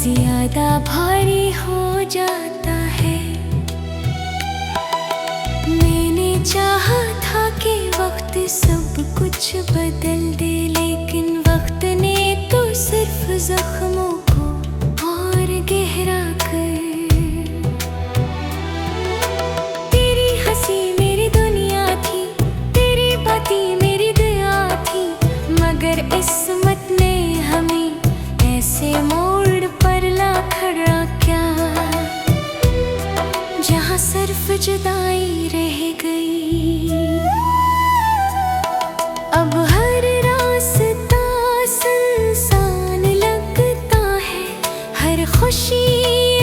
ज्यादा भारी हो जाता है। मैंने चाहा था कि वक्त सब कुछ बदल दे, लेकिन वक्त ने तो सिर्फ जख्मों को और गहरा कर। तेरी हंसी मेरी दुनिया थी, तेरी बातें मेरी दुआ थी, मगर किस्मत ने हमें ऐसे मोड़ पर ला खड़ा क्या, जहाँ सिर्फ जुदाई रह गई। अब हर रास्ता सुनसान लगता है, हर खुशी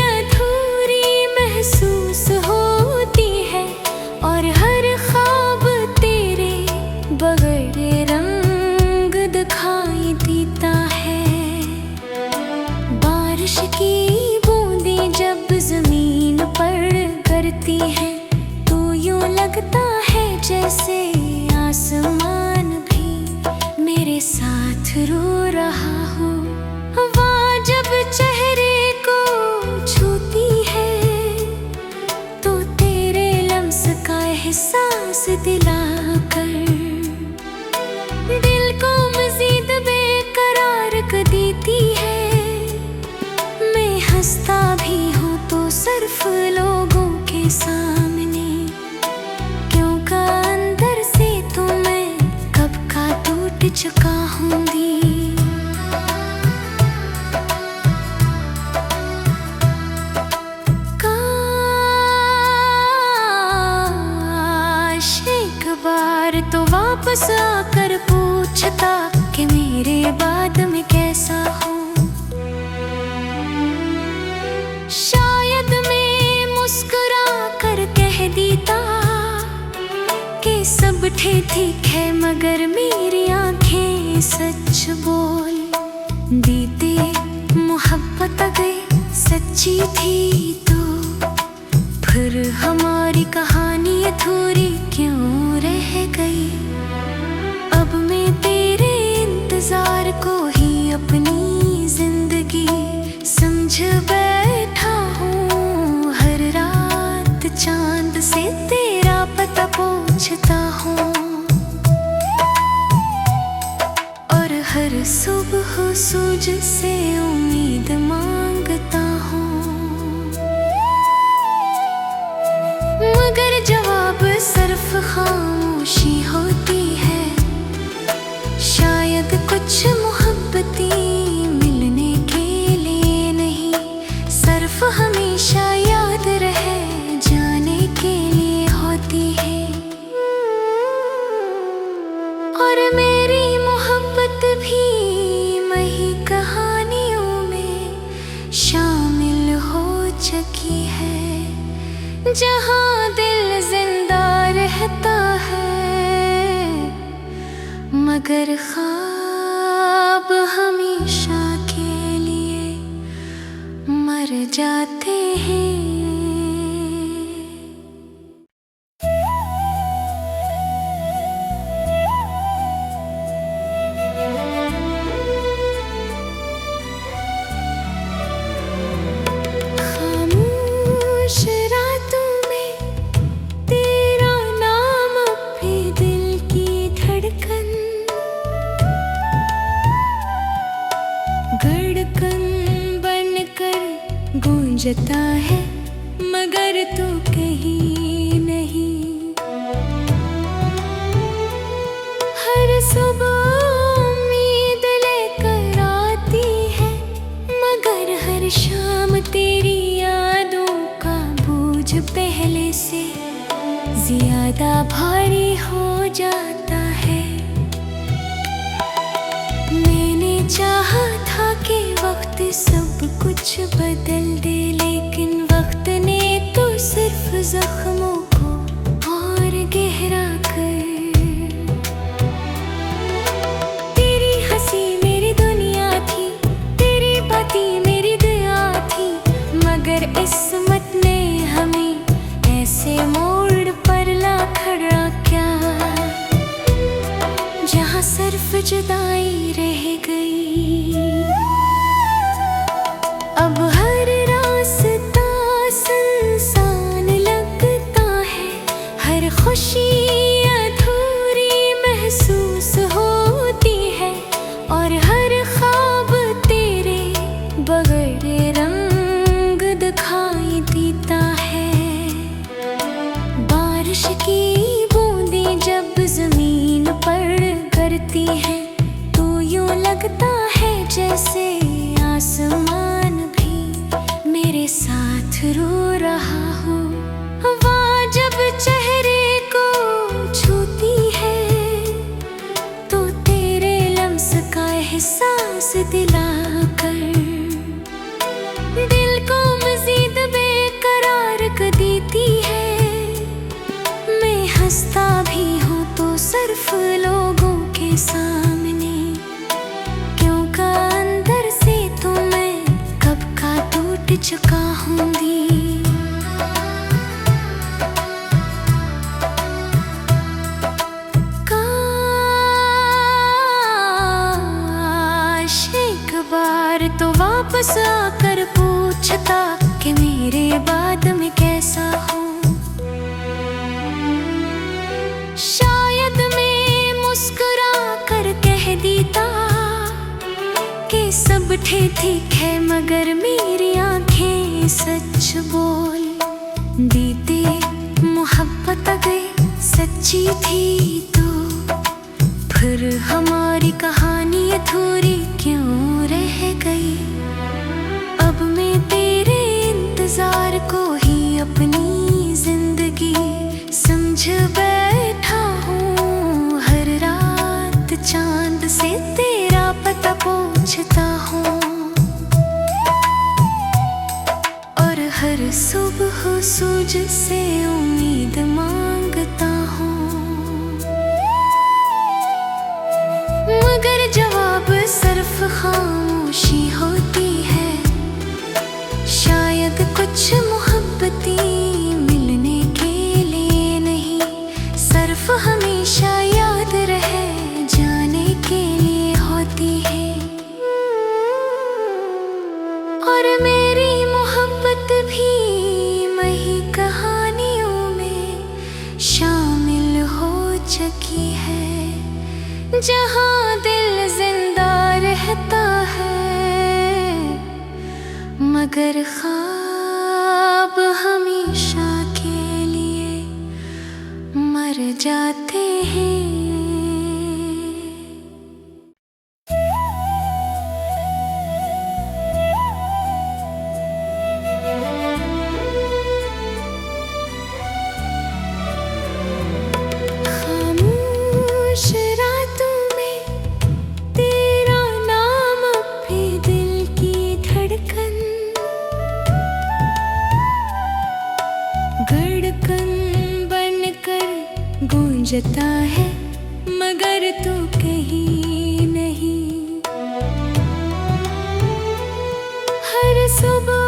अधूरी महसूस होती है, और हर ख्वाब तेरे बगैर रंग दिखाई देता है। बारिश की बूंदें जब जमीन पर गिरती हैं, तो यूं लगता है जैसे आसमान भी मेरे साथ रो रहा हो। हवा जब चेहरे को छूती है, तो तेरे लम्स का एहसास दिलाकर दिल को मजीद बेकरार कर देती है। मैं हंसता भी हूँ तो सिर्फ लोगों के सामने, क्योंकि अंदर से तो मैं कब का टूट चुका हूँगी। काश एक बार तो वापस आकर पूछता कि मेरे बाद में कैसा हूँ। शायद मैं मुस्कुरा कर कह देता कि सब ठीक है, मगर मेरी आंखें सच बोल देते। मोहब्बत अगर सच्ची थी तो फिर हमारी कहानी अधूरी क्यों रह गई। अब मैं तेरे इंतजार को ही अपनी जिंदगी समझ बैठा हूँ। हर रात चांद से तेरा पता पूछता हूँ, और हर सुबह सूरज से उम्मीद मांगता हूँ, मगर जवाब सिर्फ खामोशी होती है। शायद कुछ मोहब्बतें मिलने के लिए नहीं, सिर्फ हमेशा याद रहे जाने के लिए होती है। और मेरी मोहब्बत भी वही कहानियों में शामिल हो चुकी है, जहाँ दिल जिंदा रहता है, मगर ख्वाब हमेशा के लिए मर जाते हैं। खामोश रातों में तेरा नाम भी दिल की धड़कन बनकर गूंजता है, मगर तू कहीं नहीं। हर सुबह उम्मीद लेकर आती है, मगर हर शाम तेरी यादों का बोझ पहले से ज्यादा भारी हो जाता है। मैंने चाहा था कि वक्त सब कुछ बदल दे, लेकिन वक्त ने तो सिर्फ जख्मों को और गहरा कर। तेरी हंसी मेरी दुनिया थी, तेरी बातें मेरी दुआ थी, मगर किस्मत ने हमें ऐसे मोड़ पर ला खड़ा क्या, जहाँ सिर्फ जुदाई रह गई। अब बगैर रंग दिखाई देता है। बारिश की बूंदें जब जमीन पर गिरती हैं तो यूं लगता है जैसे आसमान भी मेरे साथ रो रहा हो। हवा जब चेहरे को छूती है तो तेरे लम्स का एहसास दिलाकर दिल को मजीद बेकरार कर देती है। मैं हंसता भी हूँ तो सिर्फ लोगों के सामने, क्योंकि अंदर से तो मैं कब का टूट चुका हूँ। तो वापस आकर पूछता कि मेरे बाद में कैसा हूँ। शायद मैं मुस्कुरा कर कह देता कि सब ठीक है, मगर मेरी आंखें सच बोल देते। मोहब्बत अगर सच्ची थी तो फिर हमारी कहानी अधूरी क्यों रह गई। अब मैं तेरे इंतजार को ही अपनी जिंदगी समझ बैठा हूँ। हर रात चांद से तेरा पता पूछता हूँ और हर सुबह सूरज से उम्मीद मांगता हूँ, मगर जवाब सिर्फ खामोशी होती है। शायद कुछ मोहब्बतें मिलने के लिए नहीं, सिर्फ हमेशा याद रहे जाने के लिए होती है। और मेरी मोहब्बत भी वही कहानियों में शामिल हो चुकी है, जहाँ दिल जिंदा रहता है मगर ख्वाब हमेशा के लिए मर जाते हैं। गूंजता है मगर तू कहीं नहीं। हर सुबह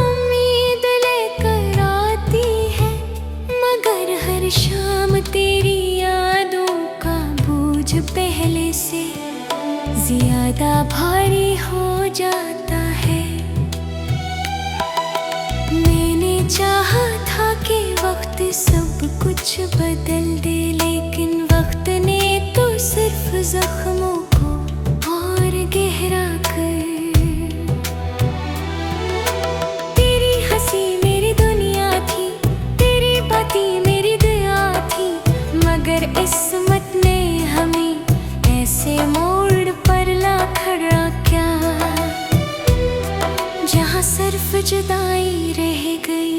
उम्मीद लेकर आती है, मगर हर शाम तेरी यादों का बोझ पहले से ज्यादा भारी हो जाता है। मैंने चाहा था कि वक्त सब कुछ बदल दे, लेकिन वक्त ने तो सिर्फ जख्मों को और गहरा कर। तेरी हंसी मेरी दुनिया थी, तेरी बातें मेरी दुआ थी, मगर किस्मत ने हमें ऐसे मोड़ पर ला खड़ा क्या, जहाँ सिर्फ जुदाई रह गई।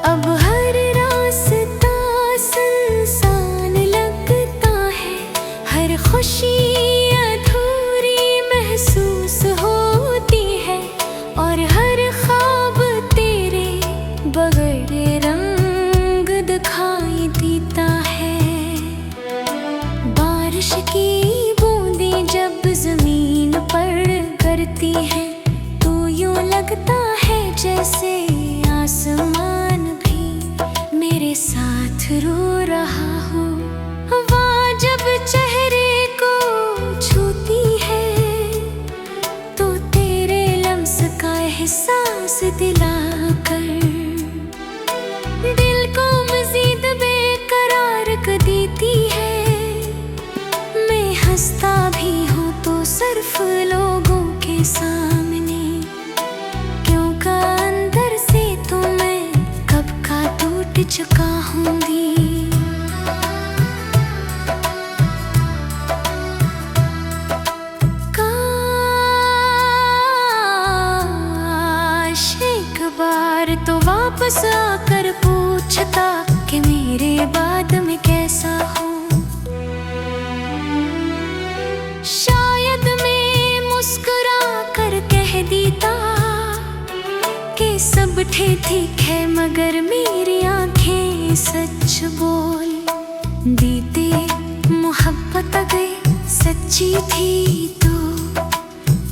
अब हर रास्ता सुनसान लगता है, हर खुशी अधूरी महसूस होती है, और हर ख्वाब तेरे बगैर रंग दिखाई देता है। बारिश की बूंदें जब जमीन पर गिरती हैं तो यूं लगता है जैसे आसमान भी मेरे साथ रो रहा हो। हवा जब चेहरे को छूती है तो तेरे लम्स का एहसास दिलाकर दिल को मजीद बेकरार कर देती है। मैं हंसता भी हूँ तो सिर्फ लोगों के सामने, क्योंकि अंदर से तो मैं कब का टूट चुका होंगी। काश एक बार तो वापस आकर पूछता कि मेरे बाद में कैसा हूँ। शायद मैं मुस्कुरा कर कह देता कि सब ठीक है, मगर मेरी आंखें सच बोल देते। मोहब्बत अगर सच्ची थी तो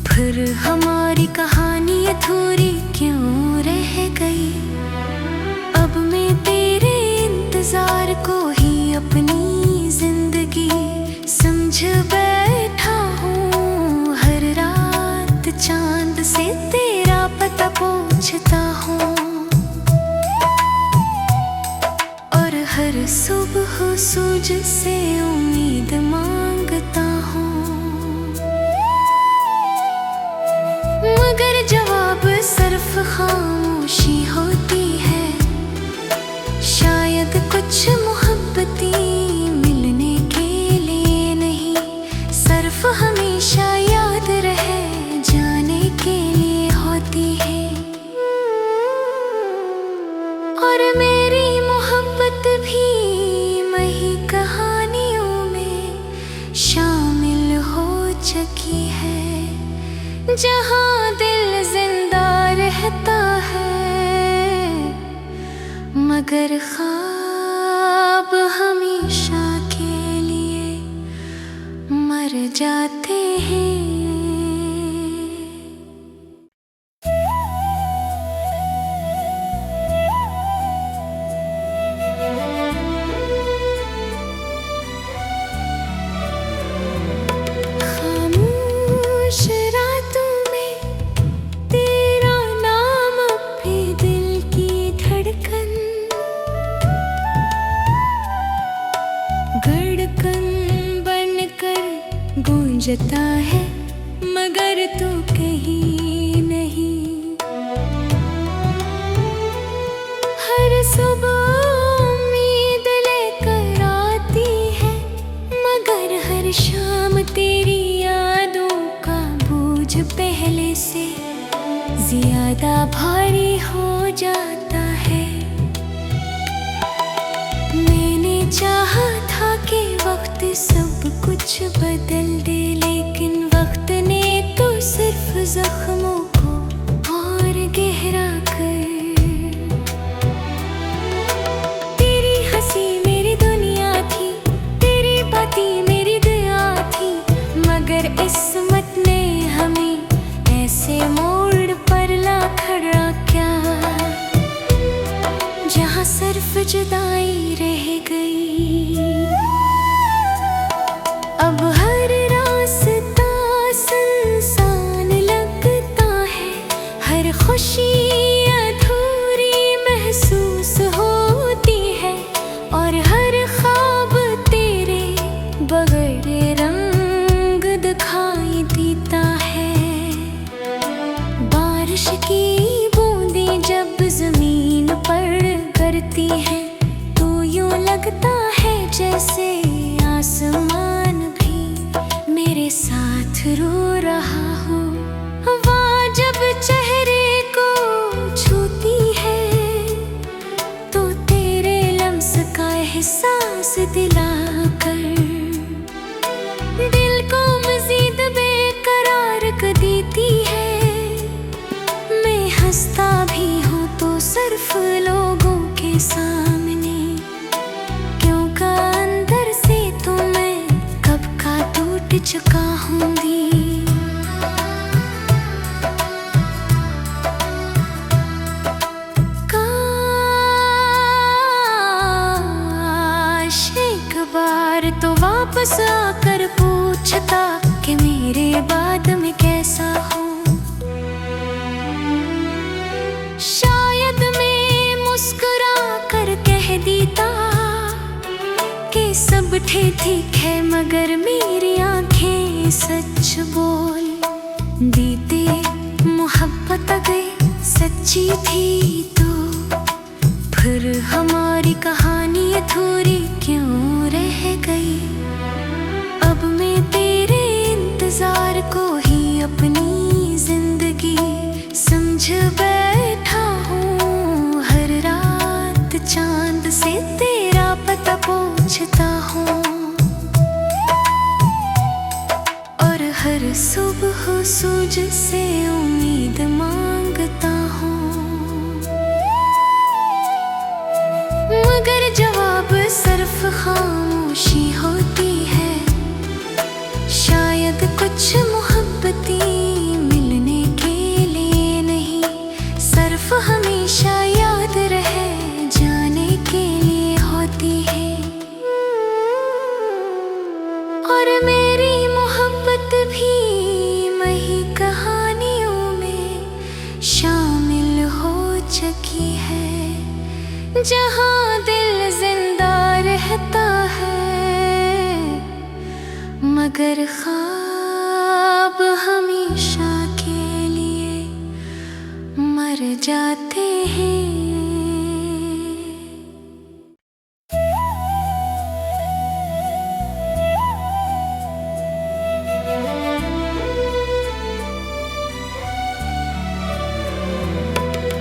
फिर हमारी कहानी अधूरी क्यों रह गई। अब मैं तेरे इंतजार को ही अपनी जिंदगी समझ बैठा हूँ। हर रात चांद से तेरा पता पूछता हूँ, और हर सुबह सूरज से उम्मीद मांगता हूँ, मगर जवाब सिर्फ खामोशी होती है। शायद कुछ मोहब्बतें मिलने के लिए नहीं, सिर्फ हमेशा याद रह जाने के लिए होती है। और मेरी मोहब्बत भी वही कहानियों में शामिल हो चुकी है, जहाँ दिल जिंदा रहता है, मगर ख्वाब हमेशा के लिए मर जाते हैं। खामोश रातों में तेरा नाम अपने दिल की धड़कन बनकर गूंजता है, मगर तू कहीं नहीं। हर सुबह उम्मीद लेकर आती है, मगर हर शाम तेरी यादों का बोझ पहले से ज्यादा भारी हो जाता है। मैंने चाहा था कि वक्त सब कुछ बदल दे, लेकिन वक्त ने तो सिर्फ जख्मों को और गहरा कर। तेरी हंसी मेरी दुनिया थी, तेरी बातें मेरी दुआ थी, मगर किस्मत ने हमें ऐसे मोड़ पर ला खड़ा क्या, जहाँ सिर्फ जुदाई रह गई। अब हर रास्ता सुनसान लगता है, हर खुशी अधूरी महसूस होती है, और हर ख्वाब तेरे बगैर रंग दिखाई देता है। बारिश की बूंदें जब जमीन पर गिरती हैं, तो यूं लगता है जैसे आसमान भी मेरे साथ रो रहा हो। हवा जब चेहरे को छूती है, तो तेरे लम्स का एहसास दिलाकर दिल को मजीद बेकरार कर देती है। मैं हंसता भी हूँ तो सिर्फ लोगों के सामने, क्योंकि अंदर से तो मैं कब का टूट चुका होंगी। काश एक बार तो वापस आकर पूछता कि मेरे बाद में कैसा हूँ। शायद मैं मुस्कुरा कर कह देता कि सब ठीक है, मगर मेरी आंखें सच बोल बीते मोहब्बत गई सच्ची थी तो फिर हमारी कहानी अधूरी क्यों रह गई। अब मैं तेरे इंतजार को ही अपनी जिंदगी समझ बैठा हूँ। हर रात चांद से तेरा पता पूछता हूँ और हर सुबह सूरज से उम्मीद मांगता हूँ, मगर जवाब सिर्फ खामोशी होती है। शायद कुछ मोहब्बतें मिलने के लिए नहीं, सिर्फ हमेशा याद रहे जाने के लिए होती है। और मेरी मोहब्बत भी वही कहानियों में शामिल हो चुकी है, जहाँ दिल जिंदा रहता है मगर ख्वाब हमेशा के लिए मर जाते हैं।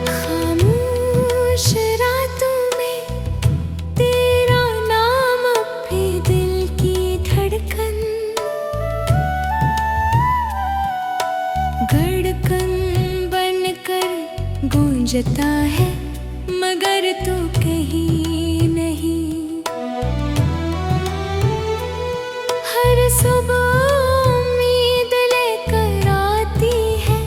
खामोश रातों में तेरा नाम अपने दिल की धड़कन बनकर गूंजता है, मगर तू कहीं नहीं। हर सुबह उम्मीद लेकर आती है,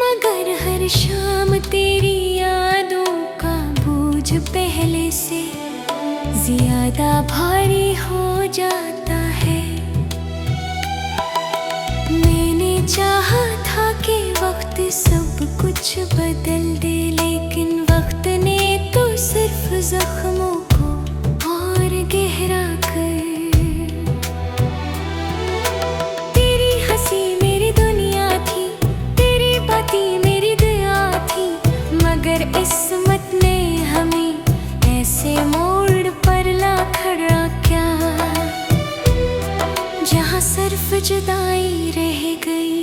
मगर हर शाम तेरी यादों का बोझ पहले से ज्यादा भारी हो जाता है। मैंने चाहा था कि वक्त सब कुछ बदल दे, लेकिन वक्त ने तो सिर्फ जख्मों को और गहरा कर। तेरी हंसी मेरी दुनिया थी, तेरी बातें मेरी दया थी, मगर किस्मत ने हमें ऐसे मोड़ पर ला खड़ा क्या, जहाँ सिर्फ जुदाई रह गई।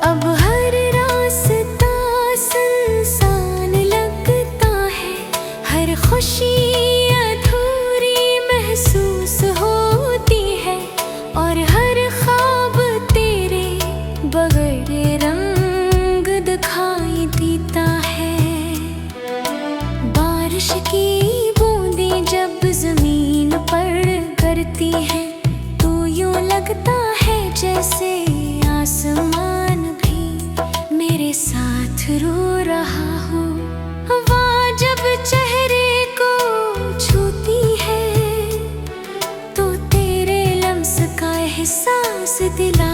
अब हर रास्ता सुनसान लगता है, हर खुशी अधूरी महसूस होती है, और हर ख्वाब तेरे बगैर रंग दिखाई देता है। बारिश की बूंदें जब जमीन पर गिरती हैं तो यूं लगता है जैसे आसमान भी मेरे साथ रो रहा हो। हवा जब चेहरे को छूती है तो तेरे लम्स का एहसास दिला